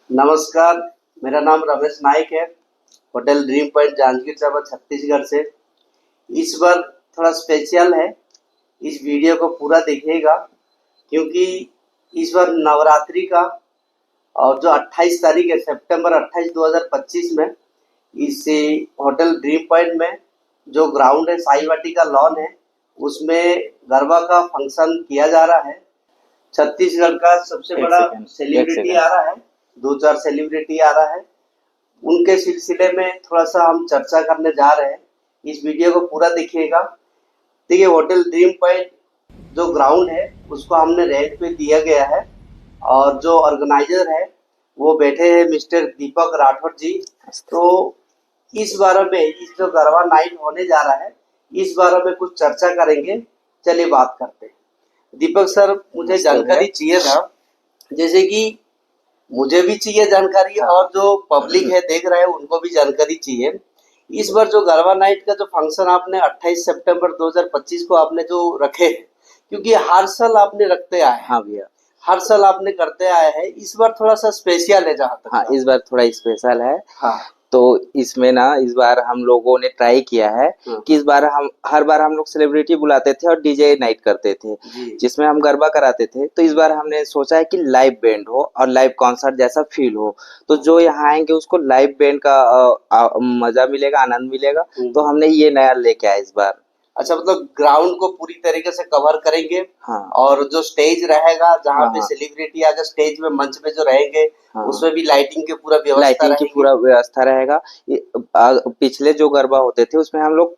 नमस्कार, मेरा नाम रमेश नाइक है। Hotel dream point Janjgir Champa Chhattisgarh से। इस बार थोड़ा स्पेशल है, इस वीडियो को पूरा देखिएगा क्योंकि इस बार नवरात्रि का और जो 28 तारीख है सितंबर 28 2025 में इस होटल ड्रीम पॉइंट में जो ग्राउंड है साई वाटिका लॉन है उसमें गरबा का फंक्शन किया जा रहा है। छत्तीसगढ़ का सबसे बड़ा सेलिब्रिटी आ रहा है, 2-4 सेलिब्रिटी आ रहा है, उनके सिलसिले में थोड़ा सा हम चर्चा करने जा रहे हैं। इस वीडियो को पूरा देखिएगा। देखिए, होटल ड्रीम पॉइंट जो ग्राउंड है उसको हमने रेंट पे दिया गया है और जो ऑर्गेनाइजर है वो बैठे हैं मिस्टर दीपक राठौर जी। तो इस बारे में इस जो गरबा नाइट होने जा रहा है इस बारे में कुछ चर्चा करेंगे। चलिए बात करते हैं। दीपक सर, मुझे जानकारी चाहिए था, जैसे कि मुझे भी चाहिए जानकारी और जो पब्लिक है देख रहे हैं उनको भी जानकारी चाहिए। इस बार जो गरबा नाइट का जो फंक्शन आपने 28 सितंबर 2025 को आपने जो रखे हैं, क्योंकि हर साल आपने रखते आए। हाँ भैया, हर साल आपने करते आए हैं, इस बार थोड़ा सा स्पेशल है जहाँ तक। हाँ इस बार थोड़ा स्पेशल है। हाँ, तो इसमें ना इस बार हम लोगों ने ट्राई किया है कि इस बार हम हर बार हम लोग सेलिब्रिटी बुलाते थे और डीजे नाइट करते थे जिसमें हम गरबा कराते थे। तो इस बार हमने सोचा है कि लाइव बैंड हो और लाइव कॉन्सर्ट जैसा फील हो, तो जो यहाँ आएंगे उसको लाइव बैंड का मजा मिलेगा, आनंद मिलेगा। तो हमने ये नया लेके आया इस बार। अच्छा, मतलब ग्राउंड को पूरी तरीके से कवर करेंगे। हाँ। और जो स्टेज रहेगा जहाँ पे हाँ। सेलिब्रिटी आकर स्टेज में मंच पे जो रहेंगे। हाँ। उसमें भी लाइटिंग की पूरा व्यवस्था रहेगा। पिछले जो गरबा होते थे उसमें हम लोग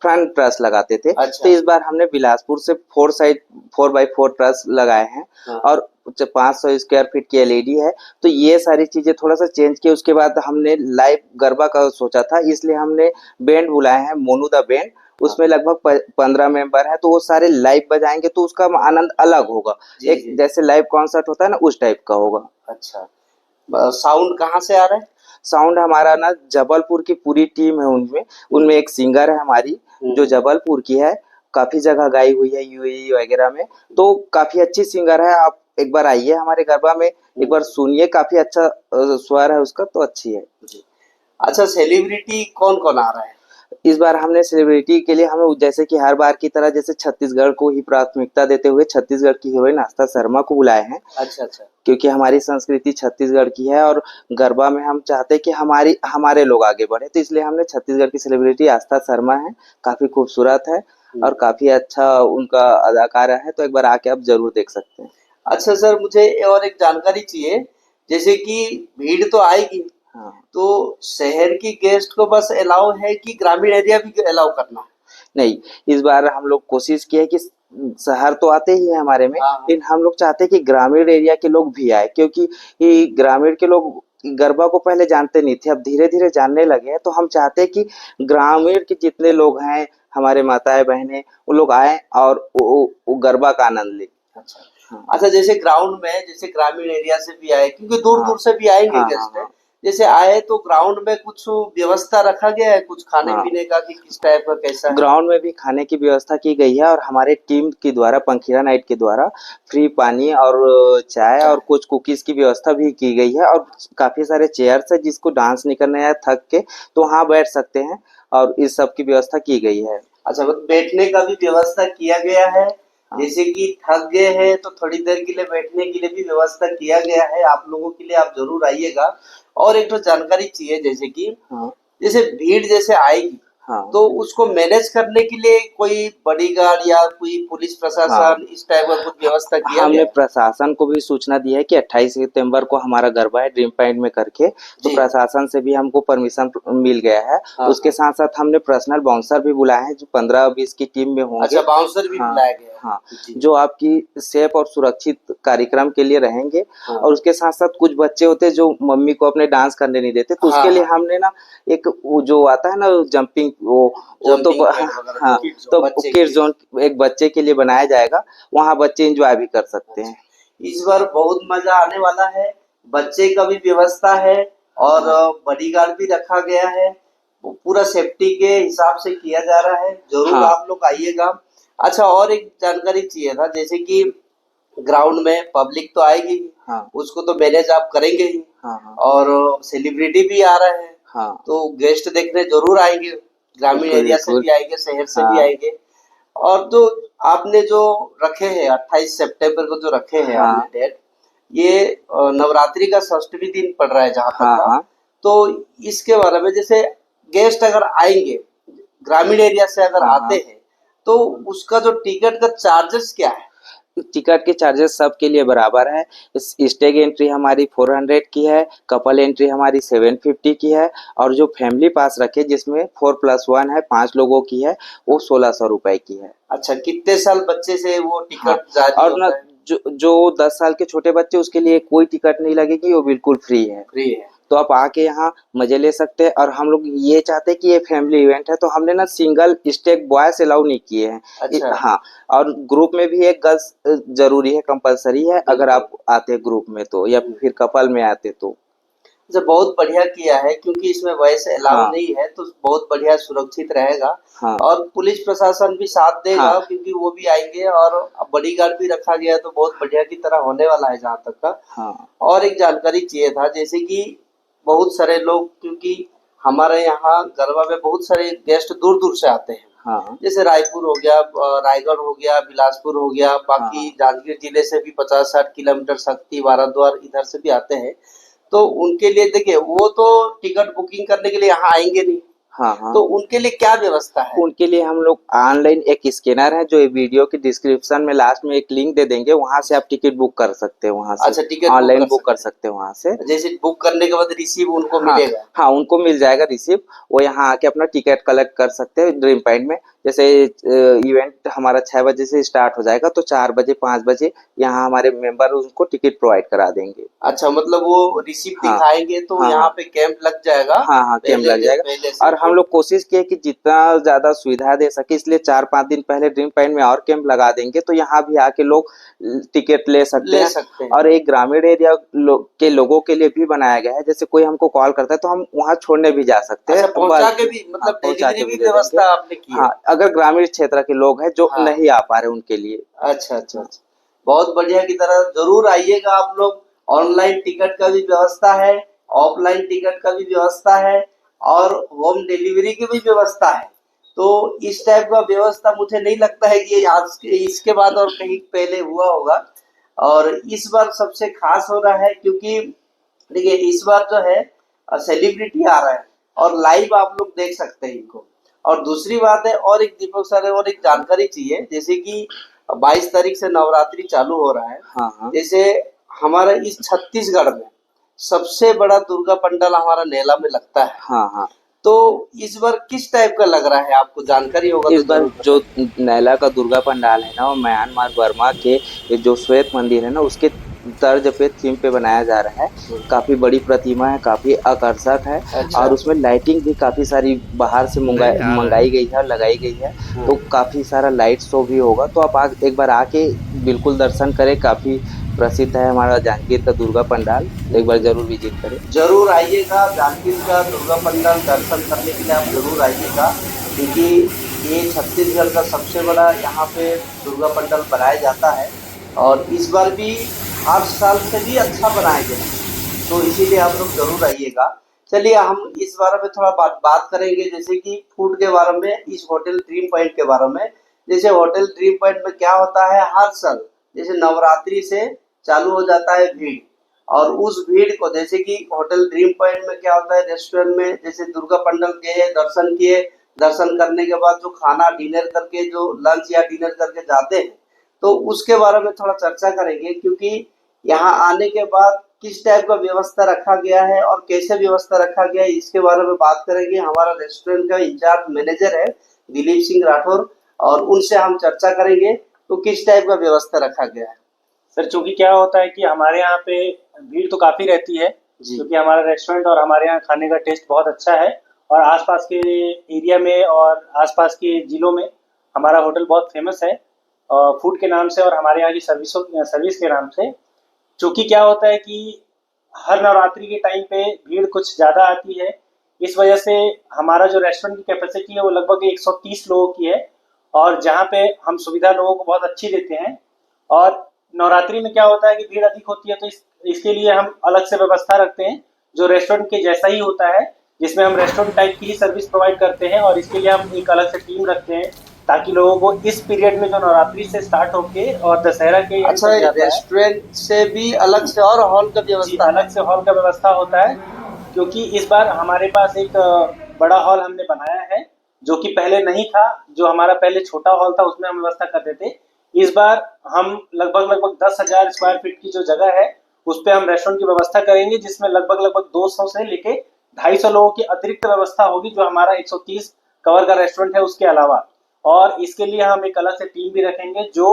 फ्रंट ट्रस लगाते थे। अच्छा। तो इस बार हमने बिलासपुर से 4x4 ट्रस लगाए हैं। हाँ। और 500 स्क्वायर फीट की एलईडी है। तो ये सारी चीजें थोड़ा सा चेंज किए। उसके बाद हमने लाइव गरबा का सोचा था, इसलिए हमने बैंड बुलाए हैं, मोनू द बैंड। उसमें लगभग 15 मेंबर है, तो वो सारे लाइव बजाएंगे तो उसका आनंद अलग होगा। एक जैसे लाइव कॉन्सर्ट होता है ना, उस टाइप का होगा। अच्छा, साउंड कहाँ से आ रहा है? साउंड हमारा ना जबलपुर की पूरी टीम है, उनमें एक सिंगर है हमारी जो जबलपुर की है, काफी जगह गाई हुई है यूएई वगैरह में। तो काफी अच्छी सिंगर है। आप एक बार आइए हमारे गरबा में, एक बार सुनिए, काफी अच्छा स्वर है उसका, तो अच्छी है। अच्छा, सेलिब्रिटी कौन कौन आ रहा है? इस बार हमने सेलिब्रिटी के लिए हम जैसे कि हर बार की तरह जैसे छत्तीसगढ़ को ही प्राथमिकता देते हुए छत्तीसगढ़ की हीरोइन आस्था शर्मा को बुलाए हैं। अच्छा अच्छा। क्योंकि हमारी संस्कृति छत्तीसगढ़ की है और गरबा में हम चाहते हैं कि हमारे लोग आगे बढ़े, तो इसलिए हमने छत्तीसगढ़ की सेलिब्रिटी आस्था शर्मा है। काफी खूबसूरत है और काफी अच्छा उनका अदाकारा है, तो एक बार आके आप जरूर देख सकते हैं। अच्छा सर, मुझे और एक जानकारी चाहिए, जैसे कि भीड़ तो आएगी। हाँ। तो शहर की गेस्ट को बस अलाउ है कि ग्रामीण एरिया भी अलाउ करना? नहीं, इस बार हम लोग कोशिश किए कि शहर तो आते ही है हमारे में, लेकिन हम लोग चाहते हैं कि ग्रामीण एरिया के लोग भी आए, क्योंकि ग्रामीण के लोग गरबा को पहले जानते नहीं थे, अब धीरे धीरे जानने लगे हैं। तो हम चाहते हैं कि ग्रामीण के जितने लोग हैं, हमारे माताएं बहनें, वो लोग आए और वो गरबा का आनंद ले। अच्छा, जैसे ग्राउंड में जैसे ग्रामीण एरिया से भी आए, क्योंकि दूर दूर से भी आएंगे गेस्ट। जैसे आए तो ग्राउंड में कुछ व्यवस्था रखा गया है, कुछ खाने पीने का, कि किस टाइप का कैसा है? ग्राउंड में भी खाने की व्यवस्था की गई है और हमारे टीम के द्वारा, पंखीरा नाइट के द्वारा, फ्री पानी और चाय और कुछ कुकीज की व्यवस्था भी की गई है। और काफी सारे चेयर्स है, जिसको डांस नहीं करना है थक के तो वहाँ बैठ सकते हैं, और इस सब की व्यवस्था की गई है। अच्छा, बैठने का भी व्यवस्था किया गया है। जैसे कि थक गए हैं तो थोड़ी देर के लिए बैठने के लिए भी व्यवस्था किया गया है आप लोगों के लिए, आप जरूर आइएगा। और एक तो जानकारी चाहिए, जैसे कि जैसे भीड़ जैसे आएगी, तो उसको मैनेज करने के लिए कोई बॉडीगार्ड या कोई पुलिस प्रशासन इस टाइप का कुछ व्यवस्था किया? हमने प्रशासन को भी सूचना दी है कि 28 सितंबर को हमारा गरबा है ड्रीम पॉइंट में करके, तो प्रशासन से भी हमको परमिशन मिल गया है। उसके साथ साथ हमने पर्सनल बाउंसर भी बुलाए हैं जो 15-20 की टीम में होंगे। अच्छा, बाउंसर भी बुलाया गया है। हाँ, जो आपकी सेफ और सुरक्षित कार्यक्रम के लिए रहेंगे। और उसके साथ साथ कुछ बच्चे होते हैं जो मम्मी को अपने डांस करने नहीं देते, तो उसके लिए हमने ना एक जो आता है ना जंपिंग, वो तो हाँ, तो किड्स जोन एक बच्चे के लिए बनाया जाएगा, वहाँ बच्चे एंजॉय भी कर सकते हैं। इस बार बहुत मजा आने वाला है, बच्चे का भी व्यवस्था है और बॉडीगार्ड भी रखा गया है, पूरा सेफ्टी के हिसाब से किया जा रहा है। जरूर आप लोग आइएगा। अच्छा, और एक जानकारी चाहिए था, जैसे कि ग्राउंड में पब्लिक तो आएगी, उसको तो मैनेज आप करेंगे ही। हाँ हाँ और सेलिब्रिटी भी आ रहे हैं, हाँ तो गेस्ट देखने जरूर आएंगे, ग्रामीण बिल्कुल एरिया से बिल्कुल। भी आएंगे, शहर से भी हाँ आएंगे। और जो आपने जो रखे हैं 28 सितंबर को जो रखे हैं आपने हाँ डेट, ये नवरात्रि का 6वां दिन पड़ रहा है जहां तक हाँ का। हाँ। तो इसके बारे में, जैसे गेस्ट अगर आएंगे, ग्रामीण एरिया से अगर हाँ आते हाँ। हैं, तो उसका जो टिकट का चार्जेस क्या है? टिकट के चार्जेस सबके लिए बराबर है। स्टेज एंट्री हमारी 400 की है, कपल एंट्री हमारी 750 की है, और जो फैमिली पास रखे जिसमें 4+1 है, 5 लोगों की है, वो 1600 रुपए की है। अच्छा, कितने साल बच्चे से वो हाँ, टिकट जारी और ना होता है? जो 10 साल के छोटे बच्चे उसके लिए कोई टिकट नहीं लगेगी, वो बिल्कुल फ्री है। फ्री है। तो आप आके यहाँ मजे ले सकते हैं। और हम लोग ये चाहते हैं कि ये फैमिली इवेंट है, तो हमने ना सिंगल स्टेप बॉयज अलाउ नहीं किए हैं। अच्छा। हाँ, और ग्रुप में भी एक गर्ल्स जरूरी है, कंपलसरी है अगर बिल्कुल। आप आते हैं ग्रुप में तो, या फिर कपल में आते तो। अच्छा, बहुत बढ़िया किया है, क्योंकि इसमें वैसे अलाउ हाँ नहीं है, तो बहुत बढ़िया सुरक्षित रहेगा। हाँ और पुलिस प्रशासन भी साथ देगा, हाँ क्योंकि वो भी आएंगे, और बॉडीगार्ड भी रखा गया है, तो बहुत बढ़िया की तरह होने वाला है जहाँ तक का। हाँ और एक जानकारी चाहिए था, जैसे कि बहुत सारे लोग, क्योंकि हमारे यहाँ गरबा में बहुत सारे गेस्ट दूर दूर से आते हैं, हाँ जैसे रायपुर हो गया, रायगढ़ हो गया, बिलासपुर हो गया, बाकी हाँ जांजगीर जिले से भी 50-60 किलोमीटर, शक्ति, बाराद्वार इधर से भी आते हैं। तो उनके लिए देखिए, वो तो टिकट बुकिंग करने के लिए यहाँ आएंगे नहीं, हाँ हाँ। तो उनके लिए क्या व्यवस्था है? उनके लिए हम लोग ऑनलाइन एक स्कैनर है, जो ये वीडियो की डिस्क्रिप्शन में लास्ट में एक लिंक दे देंगे, वहां से आप टिकट बुक कर सकते हैं, वहां से अच्छा, टिकट बुक ऑनलाइन कर बुक कर सकते सकते हैं वहां से। हैं, जैसे बुक करने के बाद रिसीव उनको हाँ मिलेगा? हाँ, उनको मिल जाएगा रिसिप्ट। वो यहाँ आके अपना टिकट कलेक्ट कर सकते हैं ड्रीम पॉइंट में। जैसे इवेंट हमारा 6 बजे से स्टार्ट हो जाएगा, तो 4 बजे 5 बजे यहाँ हमारे मेंबर उनको टिकट प्रोवाइड करा देंगे। अच्छा, मतलब वो रिसीप्ट हाँ दिखाएंगे तो हाँ यहाँ हाँ पे कैंप लग जाएगा हाँ हाँ, कैंप लग जाएगा। पहले से और हम तो। लोग कोशिश किए कि जितना ज्यादा सुविधा दे सके, इसलिए 4-5 दिन पहले ड्रीम पॉइंट में और कैंप लगा देंगे, तो यहाँ भी आके लोग टिकट ले सकते ले हैं। सकते हैं। और एक ग्रामीण एरिया के लोगों के लिए भी बनाया गया है, जैसे कोई हमको कॉल करता है तो हम वहाँ छोड़ने भी जा सकते अच्छा, हैं, पहुंचा के भी, हाँ, मतलब पहुंचा डिलीवरी के भी भी दे देंगे। व्यवस्था आपने की है? हाँ, अगर ग्रामीण क्षेत्र के लोग हैं जो हाँ। नहीं आ पा रहे उनके लिए। अच्छा अच्छा अच्छा, बहुत बढ़िया की तरह जरूर आइएगा आप लोग। ऑनलाइन टिकट का भी व्यवस्था है, ऑफलाइन टिकट का भी व्यवस्था है, और होम डिलीवरी की भी व्यवस्था है। तो इस टाइप का व्यवस्था मुझे नहीं लगता है कि ये आज इसके बाद और कहीं पहले हुआ होगा। और इस बार सबसे खास हो रहा है, क्योंकि देखिए इस बार जो है सेलिब्रिटी आ रहा है, और लाइव आप लोग देख सकते हैं इनको। और दूसरी बात है, और एक दीपक सर, और एक जानकारी चाहिए, जैसे कि 22 तारीख से नवरात्रि चालू हो रहा है। हाँ हाँ जैसे हमारा इस छत्तीसगढ़ में सबसे बड़ा दुर्गा पंडाल हमारा नेला में लगता है। हाँ हाँ। तो इस बार किस टाइप का लग रहा है, आपको जानकारी होगा तो इस बार जरूर जो बताइए। नैला का दुर्गा पंडाल है ना, वो म्यांमार बर्मा के ये जो श्वेत मंदिर है ना, उसके तर्ज पे थीम पे बनाया जा रहा है। काफी बड़ी प्रतिमा है, काफी आकर्षक है। अच्छा। और उसमें लाइटिंग भी काफी सारी बाहर से मंगाई गई है, लगाई गई है। हाँ। तो काफी सारा लाइट शो भी होगा, तो आप एक बार आके बिल्कुल दर्शन करें। काफी प्रसिद्ध है हमारा जांजगीर का दुर्गा पंडाल, एक बार जरूर विजिट करें। जरूर आइएगा, जांजगीर का दुर्गा पंडाल दर्शन करने के लिए आप जरूर आइएगा, क्योंकि ये छत्तीसगढ़ का सबसे बड़ा यहाँ पे दुर्गा पंडाल बनाया जाता है। और इस बार भी हर साल से भी अच्छा बनाया गया है, तो इसीलिए आप लोग जरूर आइएगा। चलिए, हम इस बारे में थोड़ा बात करेंगे, जैसे कि फूड के बारे में, इस होटल ड्रीम पॉइंट के बारे में। जैसे होटल ड्रीम पॉइंट में क्या होता है, हर साल जैसे नवरात्रि से चालू हो जाता है भीड़, और उस भीड़ को, जैसे कि होटल ड्रीम पॉइंट में क्या होता है, रेस्टोरेंट में जैसे दुर्गा पंडाल गए, दर्शन किए, दर्शन करने के बाद जो खाना डिनर करके, जो लंच या डिनर करके जाते हैं, तो उसके बारे में थोड़ा चर्चा करेंगे। क्योंकि यहाँ आने के बाद किस टाइप का व्यवस्था रखा गया है और कैसे व्यवस्था रखा गया है, इसके बारे में बात करेंगे। हमारा रेस्टोरेंट का इंचार्ज मैनेजर है दिलीप सिंह राठौर, और उनसे हम चर्चा करेंगे तो किस टाइप का व्यवस्था रखा गया है। सर, चूंकि क्या होता है कि हमारे यहाँ पे भीड़ तो काफ़ी रहती है, जी। क्योंकि हमारा रेस्टोरेंट और हमारे यहाँ खाने का टेस्ट बहुत अच्छा है, और आसपास के एरिया में और आसपास के ज़िलों में हमारा होटल बहुत फेमस है फूड के नाम से और हमारे यहाँ की सर्विस के नाम से। चूंकि क्या होता है कि हर नवरात्रि के टाइम पे भीड़ कुछ ज़्यादा आती है, इस वजह से हमारा जो रेस्टोरेंट की कैपेसिटी है वो लगभग 130 लोगों की है, और जहाँ पे हम सुविधा लोगों को बहुत अच्छी देते हैं। और नवरात्रि में क्या होता है कि भीड़ अधिक होती है, तो इस इसके लिए हम अलग से व्यवस्था रखते हैं जो रेस्टोरेंट के जैसा ही होता है, जिसमें हम रेस्टोरेंट टाइप की ही सर्विस प्रोवाइड करते हैं। और इसके लिए हम एक अलग से टीम रखते हैं ताकि लोगों को इस पीरियड में जो नवरात्रि से स्टार्ट होके और दशहरा के एंड अच्छा, तक जाता है, रेस्टोरेंट से भी अलग से और हॉल का जी व्यवस्था है? अलग से हॉल का व्यवस्था होता है। क्योंकि इस बार हमारे पास एक बड़ा हॉल हमने बनाया है जो कि पहले नहीं था। जो हमारा पहले छोटा हॉल था उसमें हम व्यवस्था करते थे। इस बार हम लगभग 10,000 स्क्वायर फीट की जो जगह है उस पे हम रेस्टोरेंट की व्यवस्था करेंगे, जिसमें लगभग 200 से लेके 250 लोगों की अतिरिक्त व्यवस्था होगी जो हमारा 130 कवर का रेस्टोरेंट है उसके अलावा। और इसके लिए हम एक अलग से टीम भी रखेंगे जो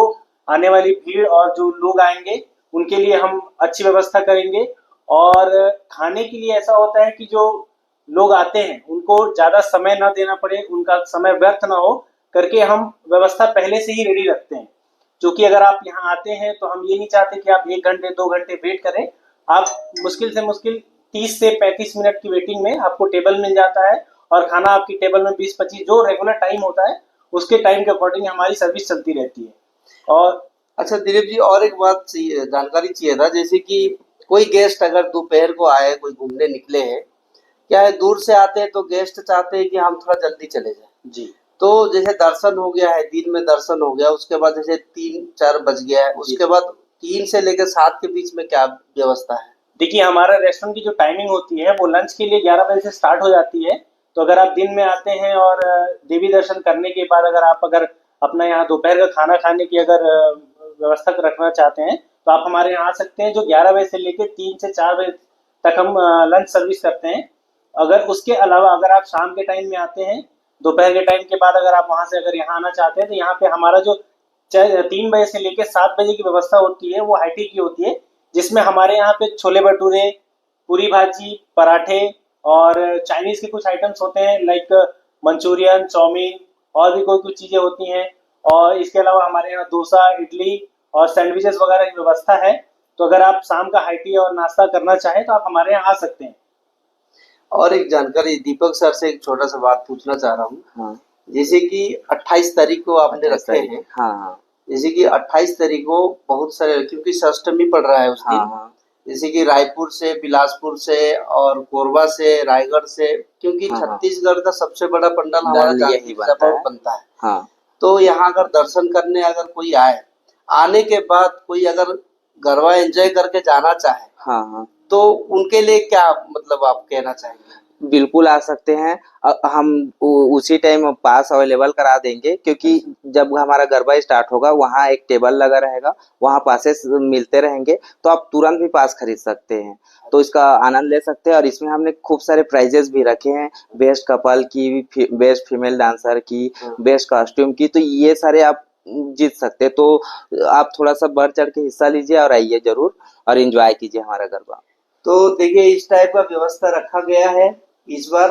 आने वाली भीड़ और जो लोग आएंगे उनके लिए हम अच्छी व्यवस्था करेंगे। और खाने के लिए ऐसा होता है कि जो लोग आते हैं उनको ज्यादा समय ना देना पड़े, उनका समय व्यर्थ ना हो करके हम व्यवस्था पहले से ही रेडी रखते हैं। क्योंकि अगर आप यहाँ आते हैं तो हम ये नहीं चाहते कि आप 1 घंटे 2 घंटे वेट करें। आप मुश्किल से मुश्किल 30 से 35 मिनट की वेटिंग में आपको टेबल मिल जाता है और खाना आपकी टेबल में 20-25 जो रेगुलर टाइम होता है उसके टाइम के अकॉर्डिंग हमारी सर्विस चलती रहती है। और अच्छा दिलीप जी, और एक बात चाहिए, जानकारी चाहिए था, जैसे कि कोई गेस्ट अगर दोपहर को आए, कोई घूमने निकले हैं, क्या है दूर से आते हैं तो गेस्ट चाहते हैं कि हम थोड़ा जल्दी चले जाएं। जी तो जैसे दर्शन हो गया है, दिन में दर्शन हो गया, उसके बाद जैसे 3-4 बज गया है, उसके बाद 3 से लेकर 7 के बीच में क्या व्यवस्था है? देखिए हमारा रेस्टोरेंट की जो टाइमिंग होती है वो लंच के लिए 11 बजे से स्टार्ट हो जाती है। तो अगर आप दिन में आते हैं और देवी दर्शन करने के बाद अगर अपना यहाँ दोपहर का खाना खाने की अगर व्यवस्था रखना चाहते हैं तो आप हमारे यहाँ आ सकते हैं। जो 11 बजे से लेकर 3 से 4 बजे तक हम लंच सर्विस करते हैं। अगर उसके अलावा अगर आप शाम के टाइम में आते हैं, दोपहर के टाइम के बाद अगर आप वहाँ से अगर यहाँ आना चाहते हैं तो यहाँ पे हमारा जो 3 बजे से लेकर 7 बजे की व्यवस्था होती है वो हाई टी की होती है, जिसमें हमारे यहाँ पे छोले भटूरे, पूरी भाजी, पराठे और चाइनीज के कुछ आइटम्स होते हैं लाइक मंचूरियन, चाउमीन और भी कोई कुछ चीजें होती हैं। और इसके अलावा हमारे यहाँ डोसा, इडली और सैंडविचेस वगैरह की व्यवस्था है। तो अगर आप शाम का हाई टी और नाश्ता करना चाहें तो आप हमारे यहाँ आ सकते हैं। और एक जानकारी दीपक सर से एक छोटा सा बात पूछना चाह रहा हूँ। हाँ, जैसे कि 28 तारीख को आपने 28 रखे तारीख। हैं, हाँ हाँ जैसे कि 28 तारीख को बहुत सारे, क्योंकि अष्टमी पड़ रहा है उस हाँ दिन, हाँ जैसे कि रायपुर से, बिलासपुर से और कोरबा से, रायगढ़ से, क्योंकि हाँ हाँ, छत्तीसगढ़ का सबसे बड़ा पंडाल हमारा दाल यही जांजगीर बनता चांपा है। में बनता है। हाँ, तो यहाँ अगर दर्शन करने अगर कोई आए, आने के बाद कोई अगर गरबा एंजॉय करके जाना चाहे, हाँ हाँ, तो उनके लिए क्या मतलब आप कहना चाहेंगे? बिल्कुल आ सकते हैं। हम उसी टाइम पास अवेलेबल करा देंगे, क्योंकि जब हमारा गरबा स्टार्ट होगा वहाँ एक टेबल लगा रहेगा, वहाँ पासेस मिलते रहेंगे, तो आप तुरंत भी पास खरीद सकते हैं, तो इसका आनंद ले सकते हैं। और इसमें हमने खूब सारे प्राइजेस भी रखे हैं, बेस्ट कपल की, बेस्ट फीमेल डांसर की, बेस्ट कॉस्ट्यूम की, तो ये सारे आप जीत सकते हैं। तो आप थोड़ा सा बढ़ चढ़ के हिस्सा लीजिए और आइए जरूर और एंजॉय कीजिए हमारा गरबा। तो देखिए इस टाइप का व्यवस्था रखा गया है इस बार।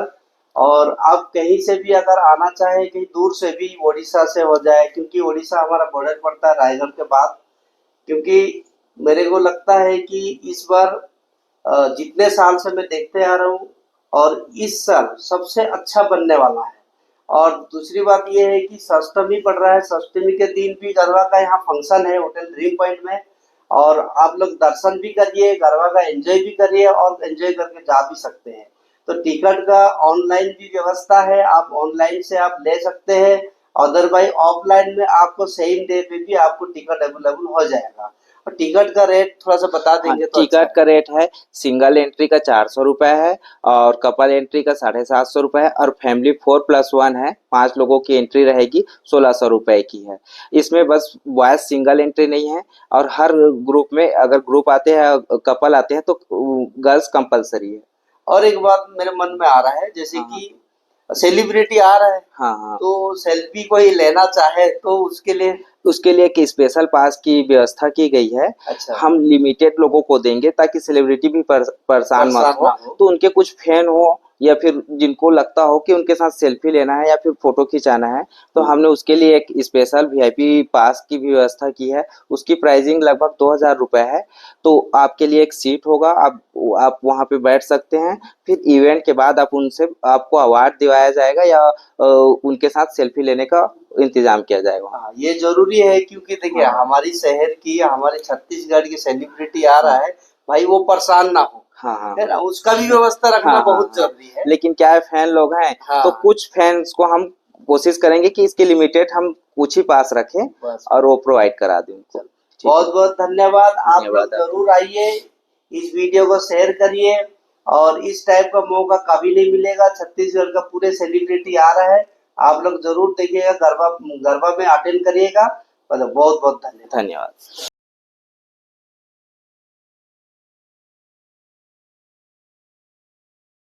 और आप कहीं से भी अगर आना चाहें, कहीं दूर से भी, उड़ीसा से हो जाए, क्योंकि उड़ीसा हमारा बॉर्डर पड़ता है रायगढ़ के बाद। क्योंकि मेरे को लगता है कि इस बार जितने साल से मैं देखते आ रहा हूँ, और इस साल सबसे अच्छा बनने वाला है। और दूसरी बात ये है कि सप्तमी पड़ रहा है, सप्तमी के दिन भी गरबा का यहाँ फंक्शन है होटल ड्रीम पॉइंट में। और आप लोग दर्शन भी करिए, गरबा का एंजॉय भी करिए और एंजॉय करके जा भी सकते हैं। तो टिकट का ऑनलाइन भी व्यवस्था है, आप ऑनलाइन से आप ले सकते हैं। अदरवाइज ऑफलाइन में आपको सेम डे पे भी आपको टिकट अवेलेबल हो जाएगा। और टिकट का रेट थोड़ा सा बता हाँ, देंगे तो अच्छा टिकट है। का रेट है, सिंगल एंट्री का 400 रुपये है, और कपल एंट्री का 750 रुपये है, और फैमिली 4+1 है, 5 लोगों की एंट्री रहेगी 1600 रुपये की है। इसमें बस बॉयज सिंगल एंट्री नहीं है, और हर ग्रुप में अगर ग्रुप आते हैं, कपल आते हैं, तो गर्ल्स कंपलसरी है। और एक बात मेरे मन में आ रहा है, जैसे हाँ कि सेलिब्रिटी आ रहा है, हाँ हाँ, तो सेल्फी कोई लेना चाहे तो उसके लिए उसके लिए एक स्पेशल पास की व्यवस्था की गई है। अच्छा हम लिमिटेड लोगों को देंगे ताकि सेलिब्रिटी भी परेशान मत परेशान हो। ना हो। तो उनके कुछ फैन हो या फिर जिनको लगता हो कि उनके साथ सेल्फी लेना है या फिर फोटो खिंचाना है, तो हमने उसके लिए एक स्पेशल वीआईपी पास की भी व्यवस्था की है। उसकी प्राइसिंग लगभग 2000 रुपये है। तो आपके लिए एक सीट होगा, आप वहाँ पे बैठ सकते हैं। फिर इवेंट के बाद आपको अवार्ड दिवाया जाएगा या उनके साथ सेल्फी लेने का इंतजाम किया जाएगा। हाँ, ये जरूरी है, क्योंकि देखिए हाँ हमारी शहर की, हमारे छत्तीसगढ़ की सेलिब्रिटी आ रहा हाँ है, भाई वो परेशान ना हो, हाँ हाँ है ना, उसका भी व्यवस्था रखना हाँ, बहुत हाँ। जरूरी है। लेकिन क्या है, फैन लोग हैं हाँ। तो कुछ फैंस को हम कोशिश करेंगे कि इसके लिमिटेड हम कुछ ही पास रखें बस और वो प्रोवाइड करा दें उनको। ठीक है, बहुत बहुत धन्यवाद। आप लोग धन्यवाद। जरूर आइए, इस वीडियो को शेयर करिए, और इस टाइप का मौका कभी नहीं मिलेगा। छत्तीसगढ़ का पूरे सेलिब्रिटी आ रहा है, आप लोग जरूर देखिएगा, गरबा गरबा में अटेंड करिएगा। मतलब बहुत बहुत धन्यवाद। धन्यवाद।